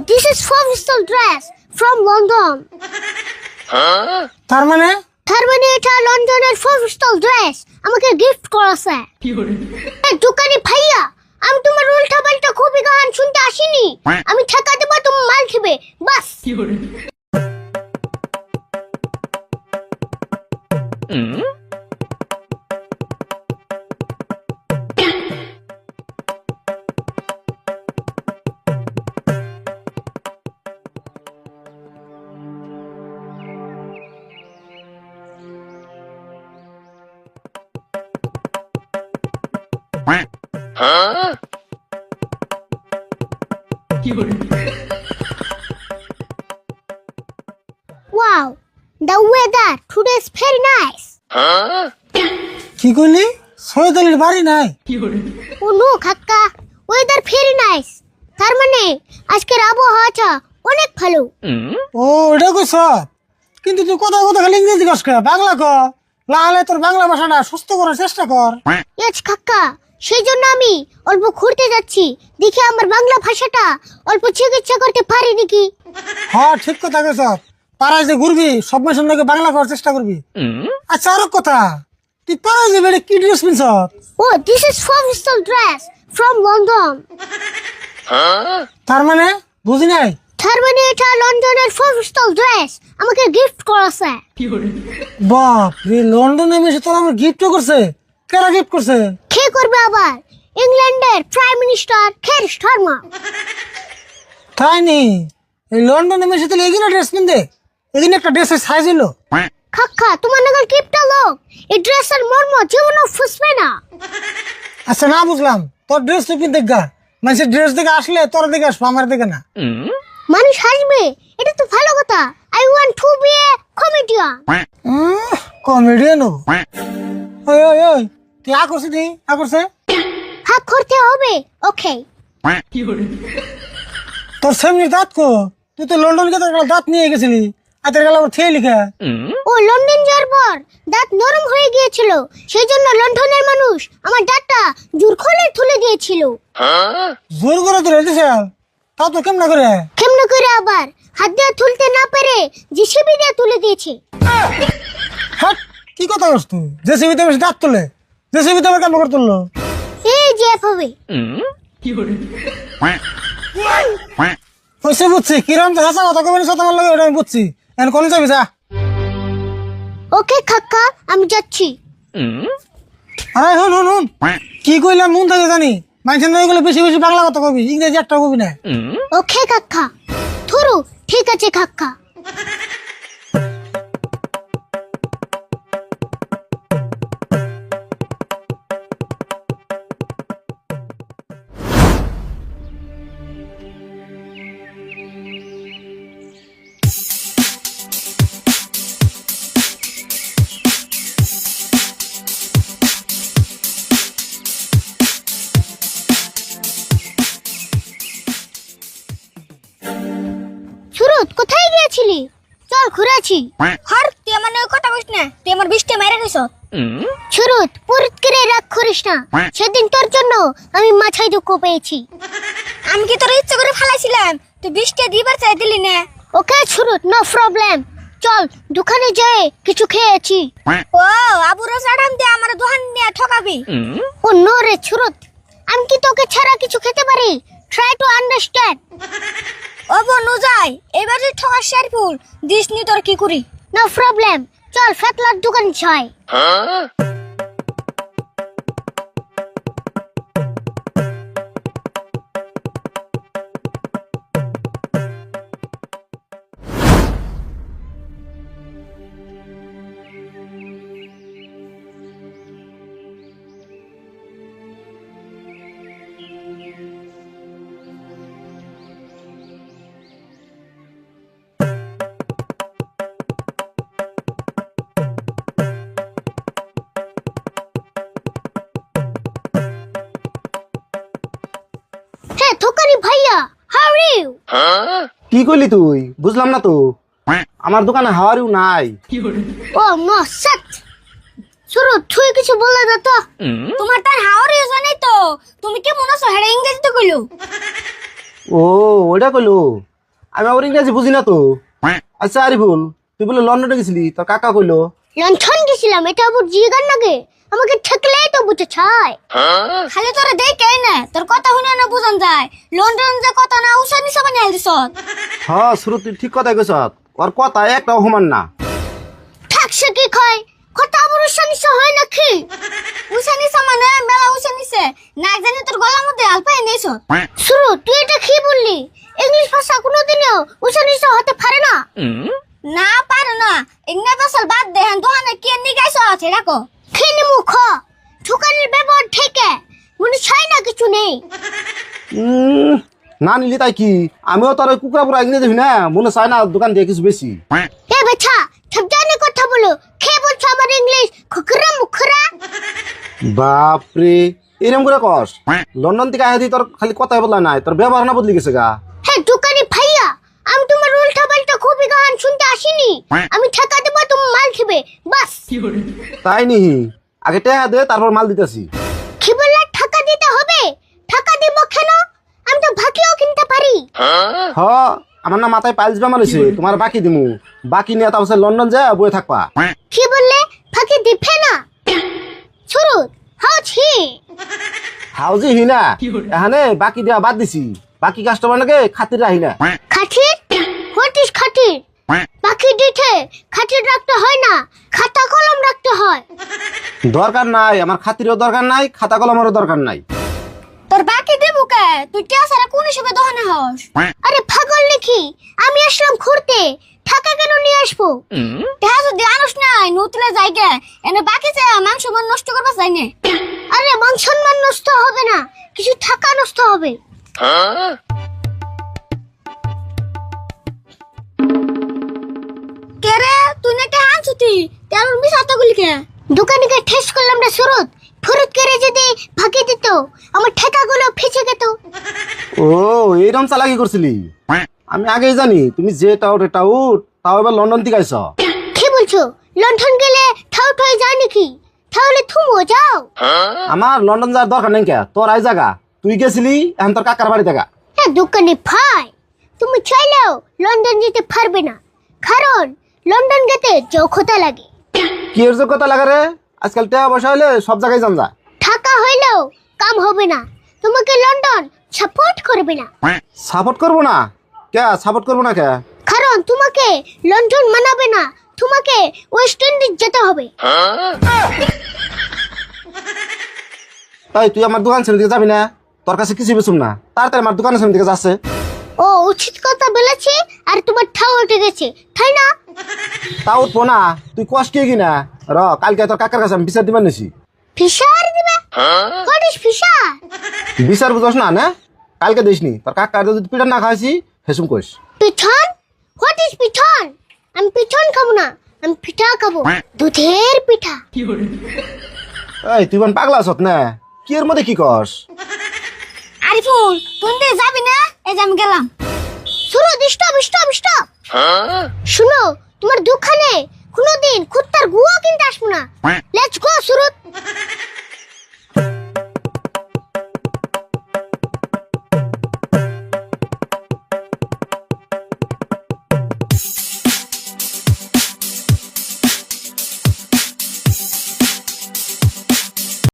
this is professional dress from London. তার মানে এটা লন্ডনের প্রফেশনাল ড্রেস আমাকে গিফট করেছে। এই দোকানি ভাইয়া, আমি তোমার উল্টা পাল্টা কবি গান শুনতে আসিনি। আমি টাকা দেবো, তুমি মাল খাবে বাস। Wow, the weather today is very nice. কি কইলি? সৈয়দ আলীর বাড়ি নাই? Oh no, কাকা, weather very nice. তার মানে আজকের আবহাওয়াটা অনেক ভালো। ও এটা কইছ, কিন্তু তুই কথা কথা খালি ইংরেজি কস কে? বাংলা ক, লালে তোর বাংলা ভাষাটা সুস্থ করার চেষ্টা কর। ইয়েস কাকা, সেই জন্য আমি অল্প ঘুরতে যাচ্ছি, দেখি আমার বাংলা ভাষাটা অল্প চিকিৎসা করতে পারি নাকি। হ্যাঁ ঠিক কথা কইছ, পাড়ায় যে ঘুরবি সব মানুষের লোকে বাংলা করার চেষ্টা করবি। আচ্ছা আরো কথা, তুই পাড়ায় যে বেড়ে কি dress pinches? Oh, this is professional dress from London. তার মানে বুঝি নাই। তার মানে এটা লন্ডনের প্রফেশনাল ড্রেস আমাকে গিফট করেছে। বাপ রে, লন্ডনে এসে তোর আমার গিফট করছে? কারা গিফট করছে? কে করবে আবার? ইংল্যান্ডের প্রাইম মিনিস্টার কের স্টারমার। তাই নি? এই লন্ডনে এসে তাহলে এখানে ড্রেস কিনতে, এখানে একটা ড্রেসের সাইজ হলো। কাকা, তোমার নাগাল গিফটটা লোক, এই ড্রেসের মর্ম জীবনও ফুসবে না। আচ্ছা না বুঝলাম, তোর ড্রেস তুই কিনতে গা, মানুষের ড্রেস দেখে আসলে তোর দিকে আসবো, আমার দিকে না। মানুষ হাসবে, এটা তো ভালো কথা। I want to be a comedian. Comedian? ওই ওই ওই, তুই আ করছিস? তুই আ করছে? হাক করতে হবে, ওকে। তোর সামনে দাঁত কো? তুই তো লন্ডন কে তোর দাঁত নিয়ে গেছিলি, আতের গেল আমার খেয়ে লিখা। ও লন্ডন যাওয়ার পর দাঁত নরম হয়ে গিয়েছিল, সেই জন্য লন্ডনের মানুষ আমার দাঁতটা জোর করে তুলে দিয়েছিল। জোর করে তুলে দিছে? তাও তো কেমন করে? কেমন করে আবার? হাত দিয়ে তুলতে না পেরে জিসিবি দিয়ে তুলে দিয়েছে। হ্যাঁ কি কথা বলছ তুই? জেসিবিতে বেশি দাঁত তুলে, জেসিবিতে আবার কেমন করে তুললো? এই যে এভাবে। পয়সা বুঝছি, কিরম যে হাসা কথা কবেন সাথে আমার লাগে, ওটা আমি বুঝছি। এখন কোন যাবি? যা। ওকে কাকা, আমি যাচ্ছি। আরে হুন হুন হুন, কি কইলাম মন থেকে জানি, মানুষের নয় গুলো বেশি বেশি বাংলা কথা কবি, ইংরেজি একটা কবি না। ওকে কাকা, ধরো ঠিক আছে কাকা। সুরত, কোথায় গিয়েছিলি? চল ঘুরেছি। হর তুই আমার নাকি কথা কইস না, তুই আমার বৃষ্টি মেরে গেছ। সুরত, পুরুত করে রাগ করিস না, সেদিন তোর জন্য আমি মাথায় দুঃখ পেয়েছি। আমি কি তোর ইচ্ছা করে ফালাইছিলাম? তুই বৃষ্টি দিবার চাই দিলি না। ওকে সুরত, নো প্রবলেম। চল দোকানে যেয়ে কিছু খেয়েছি। ও আবুর সাড়াম দিয়ে আমার দোকান নিয়ে ঠকাবি? ও নো রে সুরত, আমি কি তোকে ছাড়া কিছু খেতে পারি? Try to understand. ও বনু যাই, এবার যে ঠকা শেরফুল দিস নি তোর কি করি? নো প্রবলেম, চল ফেতলার দোকান যাই। হ্যাঁ দোকানি ভাইয়া, হাউ আর ইউ? কি কইলি তুই? বুঝলাম না তো। আমার দোকানে হাওয়ারিও নাই। ও নো সেট। সুরত, তুই কিছু বলে দে তো। তোমার তার হাওয়ার ইউজ নাই তো, তুমি কি মনে আছো হেডা ইংরেজিতে কইলো? ও ওইটা কইলো। আমি আবার ইংরেজি বুঝি না তো। আচ্ছা আরিফুল, তুই বলে লন্ডনে গেছিলি, তোর কাকা কইলো? লঞ্চন গেছিলাম, এটা আবার জিগার নাগে? আমাকে ঠেকলেই তো বুঝে ছাই। খালি তোরে দেখে না, তোর কথা শুনে না বুঝান যায়। লন্ডন যে কথা না উষা নিশা বানিয়ে আলদিস। হ্যাঁ শুরু তুই ঠিক কথাই কইছ, ওর কথা একটাও সমান না। ঠেকছে কি কয়? কথা আবার উৎসানিস হয় নাকি? উষা নিশা মানে মেলা উষা নিছে না জানি তোর গলার মধ্যে আলপাই নিয়েছ। শুরু তুই এটা কি বললি? ইংলিশ ভাষা কোনোদিনও উৎসানিস হতে পারে না। না পারে না, ইংনা বছর বাদ দে, হ্যাঁ দোকানে কে নিয়ে গাইছ আছে রাখো। খেয়ে মুখ ঠোকানির ব্যবহার থেকে মনে চাই না কিছু নেই। না নিলি তাই কি, আমিও তোর ওই কুকুরা পুরা ইংরেজি না, মনে চায় না দোকান দিয়ে কিছু বেশি। এ বেটা সাবধানে কথা বলো। খেয়ে বলছো আমার ইংলিশ খুকরা মুখরা। বাপরে, এরম করে কস? লন্ডন থেকে আহে তোর খালি কথাই বদলা নাই, তোর ব্যবহার না বদলি গেছে গা। হ্যাঁ দোকানি ভাইয়া, আমি তোমার উল্টা পাল্টা খুবই গান শুনতে আসিনি। আমি ঠেকা দেবো, তুমি মাল খেবে বাস। তাই নিহি, আগে টেহা দে তারপর মাল দিতেছি। কি বললে? টাকা দিতে হবে? টাকা দিব কেন? আমি তো ভাকিও কিনতে পারি। হ, আমার না মাথায় পাইলস বেমার হয়েছে, তোমার বাকি দিমু। বাকি নিয়ে তারপর লন্ডন যা বয়ে থাকবা। কি বললে? ফাঁকি দিবে না? শুরু হচ্ছে হাউজি হি না, এখানে বাকি দেওয়া বাদ দিছি। বাকি কাস্টমার নাকি খাতির রাহি না। খাতির? হোয়াট ইজ খাতির? বাকি দিতে খাতির রাখতে হয় না, খাতা কলম রাখতে হয়। দরকার নাই, আমার খাতিরও দরকার নাই, খাতা কলমেরও দরকার নাই। তোর বাকি দেবো কে? তুই টিয়া সারা কোন হিসেবে দোকানে হস? আরে পাগল নাকি? আমি আসলাম ঘুরতে, টাকা কেন নিয়ে আসবো? টিয়া যদি আনুস নাই নতুলে জায়গা এনে বাকি চে মাংস মান নষ্ট করবা চাই না। আরে মান সম্মান নষ্ট হবে না, কিছু টাকা নষ্ট হবে। কে রে, তুই না টিয়া আনছুতি তেল মিশাতে গুলি কে? দোকানিকে ঠেস করলাম না সুরত, ফেরত করে যদি ফাঁকি দিত আমার টাকাগুলো ফেঁচে যেত। ও এইরকম চালাকি করছিলি? আমি আগেই জানি তুমি যে টাউট টাউট, তাও এবার লন্ডন থেকে আইছ। কি বলছো? লন্ডন গেলে ঠাউট হয়ে যায় নাকি? তাহলে তুমিও যাও। আমার লন্ডন যাওয়ার দরকার নেই কে, তোর আই জায়গা। তুই গেছিলি, এখন তোর কাকার বাড়ি দেখা। হ্যাঁ দোকানে ভাই, তুমি চাইলেও লন্ডন যেতে পারবে না, কারণ লন্ডন যেতে যোগ্যতা লাগে। কি এর যোগ্যতা লাগা রে? আজকাল টাকা পয়সা হইলে সব জায়গায় যান যা। টাকা হইলেও কাম হবে না, তোমাকে লন্ডন সাপোর্ট করবে না। সাপোর্ট করবো না কে? সাপোর্ট করবো না কে? কারণ তোমাকে লন্ডন মানাবে না, তোমাকে ওয়েস্ট ইন্ডিজ যেতে হবে। এই তুই আমার দোকান সামনে দিকে যাবি না? তোর কাছে কিছু বেচুম না, তাড়াতাড়ি আমার দোকানের সামনে দিকে যাচ্ছে। ও উচিত কথা বলেছি, আর তোমার ঠাউ উঠে গেছে তাই না? তা উঠবো না, তুই কষ্ট কি না র, কালকে তোর কাকার কাছে আমি বিচার দিবার নিছি। ফিশার দিবে? What is fisher? বিচার বুঝস না না? কালকে দিসনি, তোর কাকার যদি পিঠা না খাইছি হেসুম কইস। পিঠন? What is pithan? আমি পিঠন খাবো না, আমি পিঠা খাবো, দুধের পিঠা। এই তুই বোন পাগলা আছত না? কি এর মধ্যে কি কস? আরিফুল তুই দে যাবি না? এই যে আমি গেলাম। শুনো, স্টপ স্টপ স্টপ। শুনো, তোমার দোকানে কোনোদিন কুত্তার গুও কিনতে আসবো না। Let's go Surath.